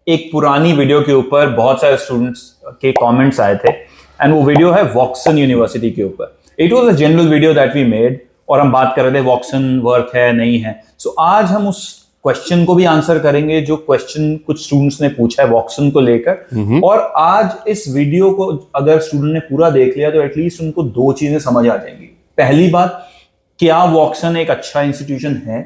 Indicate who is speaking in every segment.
Speaker 1: एक पुरानी वीडियो के ऊपर बहुत सारे स्टूडेंट्स के कमेंट्स आए थे एंड वो वीडियो है वॉक्सन यूनिवर्सिटी के ऊपर. It was a general video that we made और हम बात कर रहे थे वॉक्सन वर्थ है नहीं है. सो आज हम उस क्वेश्चन को भी आंसर करेंगे जो क्वेश्चन कुछ स्टूडेंट्स ने पूछा है वॉक्सन को लेकर. और आज इस वीडियो को अगर स्टूडेंट ने पूरा देख लिया तो एटलीस्ट उनको दो चीजें समझ आ जाएंगी. पहली बात, क्या वॉक्सन एक अच्छा इंस्टीट्यूशन है,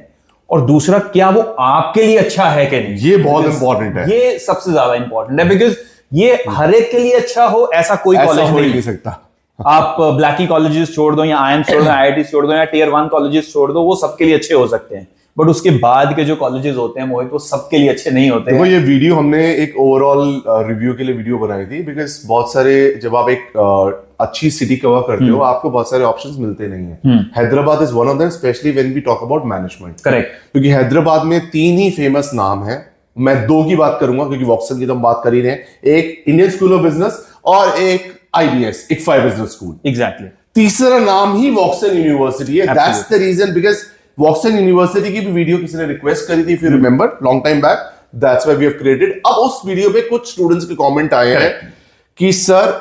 Speaker 1: और दूसरा क्या वो आपके लिए अच्छा है कि नहीं.
Speaker 2: ये बहुत इंपॉर्टेंट है.
Speaker 1: ये सबसे ज्यादा इंपॉर्टेंट है बिकॉज ये हर एक के लिए अच्छा हो ऐसा कोई कॉलेज नहीं
Speaker 2: सकता.
Speaker 1: आप ब्लैकी कॉलेजेस छोड़ दो या आईएम्स छोड़ दो, आईआईटी छोड़ दो या टियर 1 कॉलेजेस छोड़ दो, वो सबके लिए अच्छे हो सकते हैं. बट उसके बाद के जो कॉलेजेस होते हैं मोहित, वो सबके लिए अच्छे नहीं होते.
Speaker 2: देखो, ये वीडियो हमने एक ओवरऑल रिव्यू के लिए वीडियो बनाई थी बिकॉज बहुत सारे, जब आप एक अच्छी सिटी कवर करते हो आपको बहुत सारे ऑप्शंस मिलते नहीं है. Hyderabad is one of them, specially when we talk about management.
Speaker 1: Correct.
Speaker 2: क्योंकि हैदराबाद में 3 ही फेमस नाम है. मैं 2 की बात करूंगा क्योंकि वॉक्सन की तो हम बात कर ही रहे हैं. एक इंडियन स्कूल ऑफ बिजनेस और एक IBS, ICFI business school.
Speaker 1: Exactly.
Speaker 2: तीसरा नाम ही वॉक्सन यूनिवर्सिटी है. That's the reason, because Woxsen university की भी वीडियो किसी ने रिक्वेस्ट करी थी, if you remember, long time back. That's why we have created. अब उस वीडियो पे कुछ स्टूडेंट्स के कमेंट आए हैं कि सर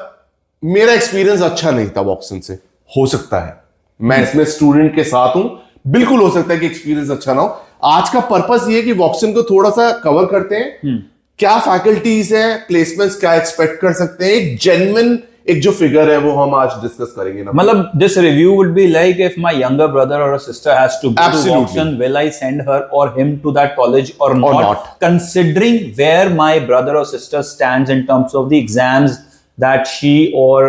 Speaker 2: मेरा एक्सपीरियंस अच्छा नहीं था वॉक्सन से. हो सकता है, मैं इसमें स्टूडेंट के साथ हूं, बिल्कुल हो सकता है कि एक्सपीरियंस अच्छा ना हो. आज का पर्पस ये है कि वॉक्सन को थोड़ा सा कवर करते हैं. क्या फैकल्टीज है, प्लेसमेंट्स क्या एक्सपेक्ट कर सकते हैं, एक जेन्युइन एक जो फिगर है वो हम आज डिस्कस करेंगे ना.
Speaker 1: मतलब this review would be like if my younger brother और sister has to go to Vauxhall, will I send her or him to that college or not, considering where my brother or sister stands in terms of the exams that she or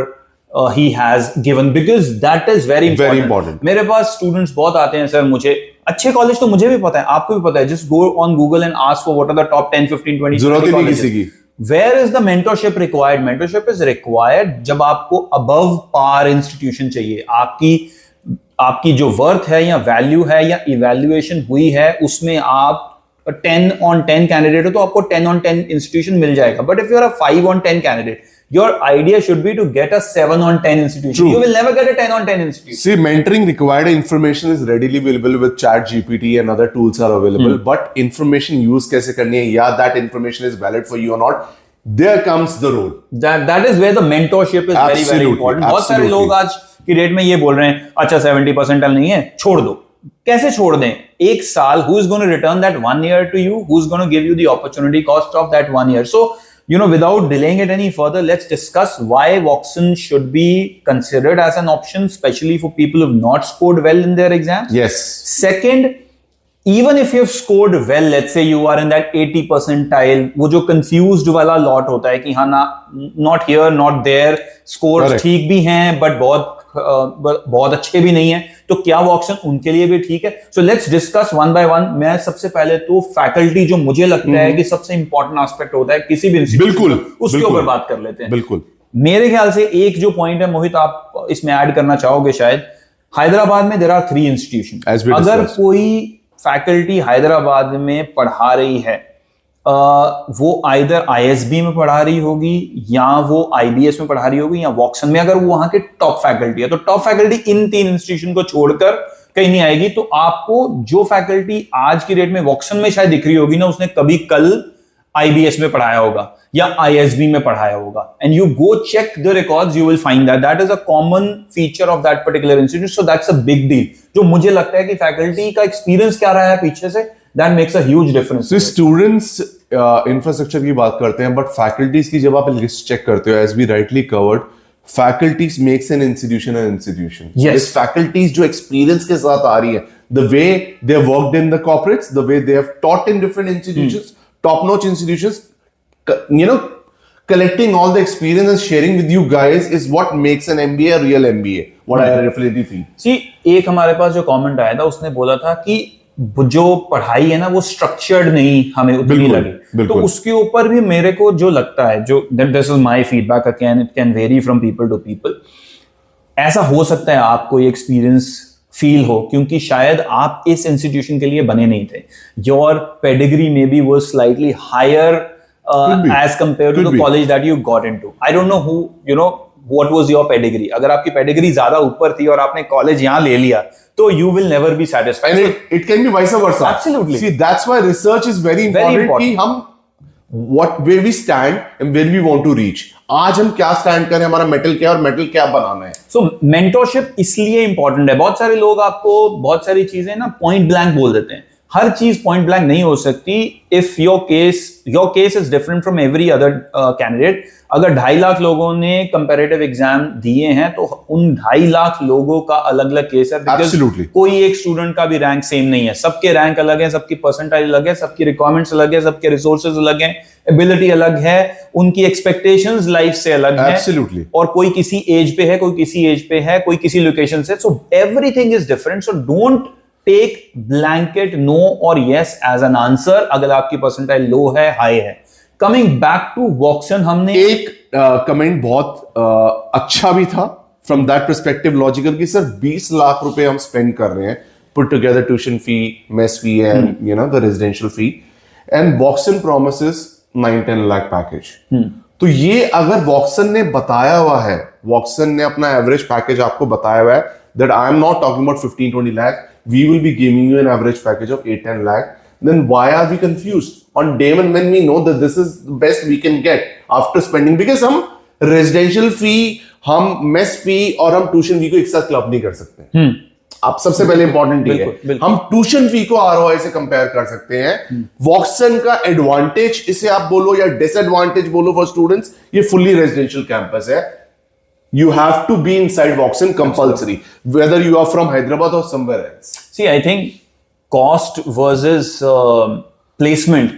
Speaker 1: he has given, because that is very important. मेरे पास students बहुत आते हैं, sir मुझे अच्छे college तो मुझे भी पता है, आपको भी पता है, just go on Google and ask for what are the top 10, 15, 20
Speaker 2: जरूरत ही नहीं किसी की.
Speaker 1: Where is the mentorship required? Mentorship is required जब आपको above par institution चाहिए. आपकी जो वर्थ है या वैल्यू है या इवैल्यूएशन हुई है उसमें आप 10 on 10 कैंडिडेट हो तो आपको 10 on 10 इंस्टीट्यूशन मिल जाएगा. But if you are a 5 on 10 candidate, your idea should be to get a 7 on 10 institution. True. You will never get a 10 on 10 institution.
Speaker 2: See, mentoring required information is readily available with ChatGPT and other tools are available. But information use कैसे करनी है, या that information is valid for you or not, there comes the role.
Speaker 1: That is where the mentorship is very very important. बहुत सारे लोग आज की date में ये बोल रहे हैं, अच्छा 70% नहीं है, छोड़ दो. कैसे छोड़ दें? एक साल, who is going to return that 1 year to you? Who is going to give you the opportunity cost of that 1 year? So, without delaying it any further, let's discuss why Vauxhall should be considered as an option, especially for people who have not scored well in their exams.
Speaker 2: Yes.
Speaker 1: Second, even if you've scored well, let's say you are in that 80 percentile, वो जो confused वाला lot होता है कि हाँ ना, not here, not there, scores ठीक भी हैं, but बहुत अच्छे भी नहीं है, तो क्या वॉक्सन उनके लिए भी ठीक है? So let's discuss one by one. मैं सबसे पहले तो फैकल्टी जो मुझे लगता है कि सबसे इंपॉर्टेंट एस्पेक्ट होता है किसी भी इंस्टीट्यूशन, उसके ऊपर बात कर लेते हैं.
Speaker 2: बिल्कुल.
Speaker 1: मेरे ख्याल से एक जो पॉइंट है मोहित, आप इसमें ऐड करना चाहोगे शायद, हैदराबाद में देयर आर 3 इंस्टीट्यूशन. अगर कोई फैकल्टी हैदराबाद में पढ़ा रही है, वो आइदर ISB में पढ़ा रही होगी या वो IBS में पढ़ा रही होगी या वॉक्सन में, अगर वो वहां के टॉप फैकल्टी है, तो टॉप फैकल्टी इन 3 इंस्टीट्यूशन को छोड़कर कहीं नहीं आएगी. तो आपको जो फैकल्टी आज की डेट में वॉक्सन में शायद दिख रही होगी ना, उसने कभी कल IBS में पढ़ाया होगा या ISB में पढ़ाया होगा. And you go check the records, you will find that is a common feature of that particular institute. So that's a big deal. जो मुझे लगता है कि फैकल्टी का एक्सपीरियंस क्या रहा है पीछे से, that makes a huge difference.
Speaker 2: So students infrastructure की बात करते हैं, but faculties की जब आप लिस्ट चेक करते हो, as we rightly covered, faculties makes an institution an institution.
Speaker 1: Yes.
Speaker 2: This faculties जो experience के साथ आ रही है, the way they have worked in the corporates, the way they have taught in different institutions, top-notch institutions, collecting all the experience and sharing with you guys is what makes an MBA a real MBA. What I definitely feel.
Speaker 1: See, एक हमारे पास जो comment आया था, उसने बोला था कि जो पढ़ाई है ना वो स्ट्रक्चर्ड नहीं हमें उतनी लगी. तो उसके ऊपर भी मेरे को जो लगता है, जो this is my feedback, again it can vary from people to people. ऐसा हो सकता है आपको ये एक्सपीरियंस फील हो क्योंकि शायद आप इस इंस्टीट्यूशन के लिए बने नहीं थे. Your pedigree maybe was slightly higher as compare to the college that you got into. I don't know who what was your pedigree. अगर आपकी पेडिग्री ज्यादा ऊपर थी और आपने कॉलेज यहां ले लिया, तो you will never be satisfied.
Speaker 2: And it can be vice versa.
Speaker 1: Absolutely.
Speaker 2: See, that's why research is very important. कि हम what where we stand and where we want to reach. आज हम क्या स्टैंड करें, हमारा मेटल क्या और metal क्या बनाना है.
Speaker 1: सो मेंटरशिप इसलिए इंपॉर्टेंट है. बहुत सारे लोग आपको बहुत सारी चीजें ना पॉइंट ब्लैंक बोल देते हैं. हर चीज पॉइंट ब्लैंक नहीं हो सकती. If your case is different from every other candidate. अगर 2.5 लाख लोगों ने कंपैरेटिव एग्जाम दिए हैं तो उन 2.5 लाख लोगों का अलग अलग केस है.
Speaker 2: Absolutely.
Speaker 1: कोई एक स्टूडेंट का भी रैंक सेम नहीं है. सबके रैंक अलग है, सबकी परसेंटाइल अलग है, सबकी रिक्वायरमेंट्स अलग है, सबके रिसोर्सेज अलग है, एबिलिटी अलग है, उनकी एक्सपेक्टेशंस लाइफ से अलग है.
Speaker 2: Absolutely.
Speaker 1: और कोई किसी एज पे है, कोई किसी एज पे है, कोई किसी लोकेशन से. So everything is different. So don't take blanket no और यस एज एन आंसर अगर आपकी परसेंटाइल लो है, हाई है. कमिंग बैक टू वॉक्सन, हमने
Speaker 2: एक कमेंट बहुत अच्छा भी था फ्रॉम दैट पर्सपेक्टिव लॉजिकल कि सर 20 लाख रुपए हम स्पेंड कर रहे हैं, put together tuition fee, mess fee and you know the residential fee, and Woxsen promises 9-10 lakh package. तो ये अगर वॉक्सन ने बताया हुआ है, वॉक्सन ने अपना एवरेज पैकेज आपको बताया हुआ है that I am not talking about 15-20 lakh, we will be giving you an average package of 8-10 lakh, then why are we confused on day one when we know that this is the best we can get after spending? Because हम residential fee, हम mess fee और हम tuition fee को एक साथ club नहीं कर सकते. आप सबसे पहले इंपॉर्टेंट है हम ट्यूशन फी को ROI से कंपेयर कर सकते हैं. वॉक्सन का एडवांटेज इसे आप बोलो या डिसएडवांटेज बोलो फॉर स्टूडेंट्स, ये फुल्ली रेजिडेंशियल कैंपस है. You have to be inside Vauxhall compulsory, whether you are from Hyderabad or somewhere else.
Speaker 1: See, I think cost versus placement,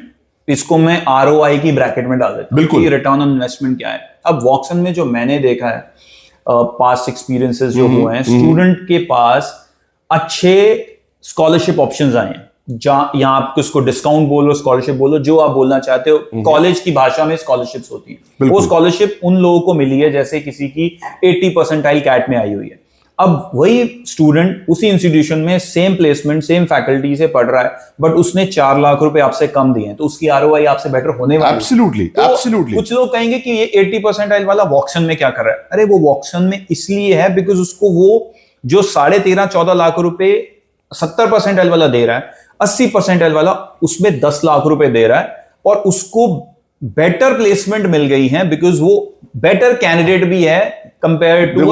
Speaker 1: इसको मैं ROI की ब्रैकेट में डाल देता हूं. बिल्कुल. रिटर्न ऑन इन्वेस्टमेंट क्या है. अब वॉक्सन में जो मैंने देखा है, पास्ट एक्सपीरियंसेस जो हुए हैं, स्टूडेंट के पास अच्छे स्कॉलरशिप ऑप्शंस आए हैं. यहाँ आप किसको डिस्काउंट बोलो, स्कॉलरशिप बोलो, जो आप बोलना चाहते हो. कॉलेज की भाषा में स्कॉलरशिप्स होती है. वो स्कॉलरशिप उन लोगों को मिली है जैसे किसी की 80 परसेंटाइल कैट में आई हुई है. अब वही स्टूडेंट उसी इंस्टीट्यूशन में सेम प्लेसमेंट, सेम फैकल्टी से पढ़ रहा है, बट उसने 4 लाख रुपए आपसे कम दिए हैं, तो उसकी ROI आपसे बेटर होने वाली है.
Speaker 2: Absolutely, absolutely.
Speaker 1: कुछ लोग कहेंगे कि ये 80 परसेंटाइल वाला वॉक्सन में क्या कर रहा है. अरे वो वॉक्सन में इसलिए है बिकॉज उसको वो जो 13.5-14 लाख रुपए 70 परसेंटाइल वाला दे रहा है, 80 परसेंटाइल वाला उसमें 10 लाख रुपए दे रहा है, और उसको बेटर प्लेसमेंट मिल गई है बिकॉज वो बेटर कैंडिडेट भी है कंपेयर टू.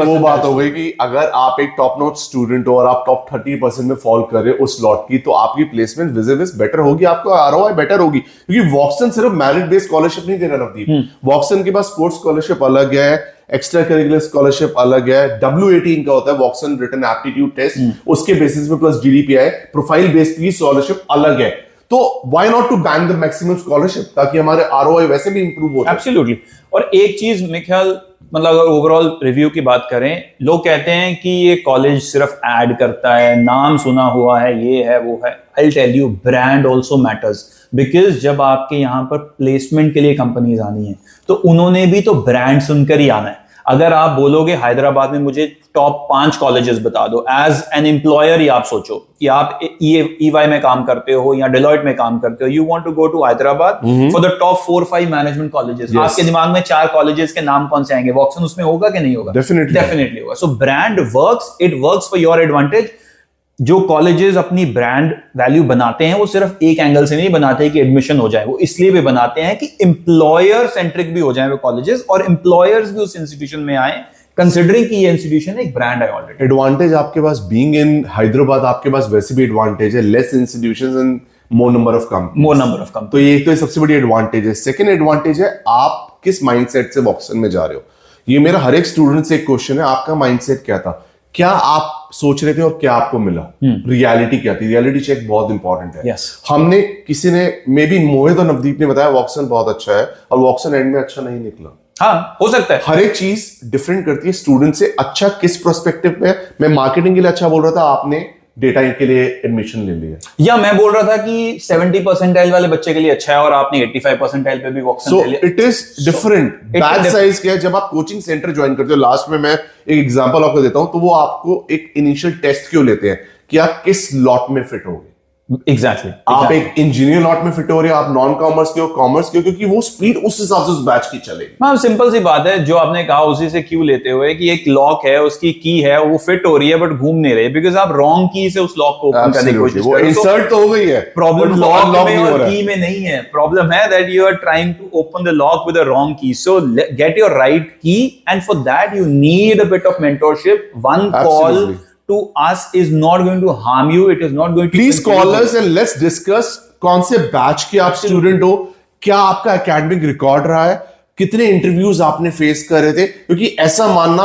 Speaker 2: वो बात हो गई कि अगर आप एक टॉप नॉच स्टूडेंट हो और आप टॉप 30% में फॉल कर रहे हो उस स्लॉट की, तो आपकी प्लेसमेंट विजिबिलिटी बेटर होगी, आपको ROI बेटर होगी. क्योंकि वॉक्सन सिर्फ मेरिट बेस्ड स्कॉलरशिप नहीं दे रहा नवदीप. वॉक्सन के पास स्पोर्ट्स स्कॉलरशिप अलग है, एक्स्ट्रा करिकुलर स्कॉलरशिप अलग है, W18 का होता है वॉक्सन रिटन एप्टीट्यूड टेस्ट, उसके बेसिस में प्लस GDPI, प्रोफाइल बेस्ड की स्कॉलरशिप अलग है. तो why not to bank the maximum scholarship, ताकि हमारे ROI वैसे भी इंप्रूव हो.
Speaker 1: एब्सोल्युटली. और एक चीज मेरे ख्याल, मतलब अगर ओवरऑल रिव्यू की बात करें, लोग कहते हैं कि ये कॉलेज सिर्फ ऐड करता है, नाम सुना हुआ है, ये है वो है. I will tell you, brand also matters. Because जब आपके यहाँ पर प्लेसमेंट के लिए कंपनीज आनी है तो उन्होंने भी तो ब्रांड सुनकर ही आना है. अगर आप बोलोगे हैदराबाद में मुझे टॉप 5 कॉलेजेस बता दो, एज एन एम्प्लॉयर ही आप सोचो कि आप EY में काम करते हो या डेलॉयट में काम करते हो, you want to go to Hyderabad for the top 4-5 management colleges. आपके दिमाग में 4 कॉलेजेस के नाम कौन से आएंगे? वॉक्सन उसमें होगा कि नहीं होगा? डेफिनेटली होगा. So brand works, it works for your advantage. जो कॉलेजेस अपनी ब्रांड वैल्यू बनाते हैं वो सिर्फ एक एंगल से नहीं बनाते कि एडमिशन हो जाए, वो इसलिए भी बनाते हैं कि एम्प्लॉयर सेंट्रिक भी हो जाए वो कॉलेजेस, और एम्प्लॉयर्स भी उस इंस्टीट्यूशन में आए कंसिडरिंग कि ये इंस्टीट्यूशन एक ब्रांड है ऑलरेडी.
Speaker 2: एडवांटेज आपके पास बीइंग इन हैदराबाद, आपके पास वैसे भी एडवांटेज है, less institutions and more number of company. तो ये तो सबसे बड़ी एडवांटेज है. सेकंड एडवांटेज है आप किस माइंडसेट से वॉक्सन में जा रहे हो. ये मेरा हर एक स्टूडेंट से एक क्वेश्चन है, आपका माइंडसेट क्या था, क्या आप सोच रहे थे और क्या आपको मिला, रियलिटी क्या थी. रियलिटी चेक बहुत इंपॉर्टेंट है. हमने किसी ने, मे बी मोहित और नवदीप ने बताया वॉक्सन बहुत अच्छा है और वॉक्सन एंड में अच्छा नहीं निकला.
Speaker 1: हाँ, हो सकता है.
Speaker 2: हर एक चीज डिफरेंट करती है स्टूडेंट से. अच्छा किस पर्सपेक्टिव में, मैं मार्केटिंग के लिए अच्छा बोल रहा था, आपने डेटा के लिए एडमिशन ले लिया,
Speaker 1: या मैं बोल रहा था कि 70 परसेंटाइल वाले बच्चे के लिए अच्छा है और आपने 85 परसेंटाइल पे भी वॉक्सन ले लिया.
Speaker 2: It is different. Batch size क्या है, जब आप कोचिंग सेंटर ज्वाइन करते हो, लास्ट में मैं एक एग्जांपल आपको देता हूं, तो वो आपको एक इनिशियल टेस्ट क्यों लेते हैं कि आप किस लॉट में फिट होगे.
Speaker 1: एग्जैक्टली
Speaker 2: आप एक इंजीनियर लॉट में फिट हो रहे हो, आप नॉन कॉमर्स के हो, कॉमर्स के हो, क्योंकि वो स्पीड उस हिसाब से उस बैच की चलेगी।
Speaker 1: हाँ, सिंपल सी बात है, जो आपने कहा उसी से क्यू लेते हुए कि एक लॉक है, उसकी की है, वो फिट हो रही है बट घूम नहीं रही, बिकॉज आप रॉन्ग की से उस लॉक को ओपन करने की कोशिश
Speaker 2: वो इंसर्ट तो हो गई है,
Speaker 1: प्रॉब्लम लॉक में और की में नहीं है। प्रॉब्लम है that you are trying to open the lock with a wrong key. So get your right key, and for that you need a bit of mentorship. One call to us is not going to harm you, it is not going to
Speaker 2: please call us and let's discuss कौन से batch के आप student हो, क्या आपका academic record रहा है, कितने इंटरव्यूज आपने फेस कर रहे थे, क्योंकि ऐसा मानना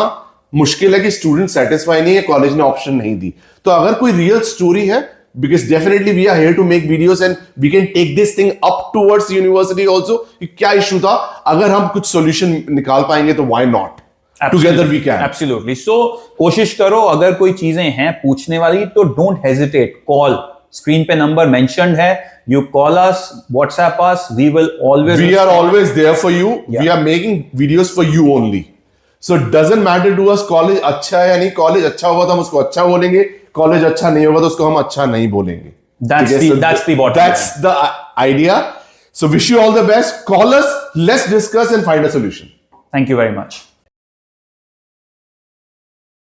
Speaker 2: मुश्किल है कि स्टूडेंट सेटिस्फाई नहीं है, कॉलेज ने ऑप्शन नहीं दी। तो अगर कोई रियल स्टोरी है, because definitely we are here to make videos and we can take this thing up towards university also, कि क्या इशू था, अगर हम कुछ सॉल्यूशन निकाल पाएंगे तो why not? Together we can.
Speaker 1: Absolutely. So कोशिश करो, अगर कोई चीजें हैं पूछने वाली तो don't hesitate, call. स्क्रीन पे नंबर मेंशन्ड है, you call us, WhatsApp us, we are
Speaker 2: always there for you. Yeah. We are making videos for you only. So it doesn't matter to us college अच्छा है या नहीं, college अच्छा होगा तो हम उसको अच्छा बोलेंगे, कॉलेज अच्छा नहीं होगा तो उसको हम अच्छा नहीं बोलेंगे। That's the idea. So wish you all the best. Call us, let's discuss and find a solution.
Speaker 1: Thank you very much.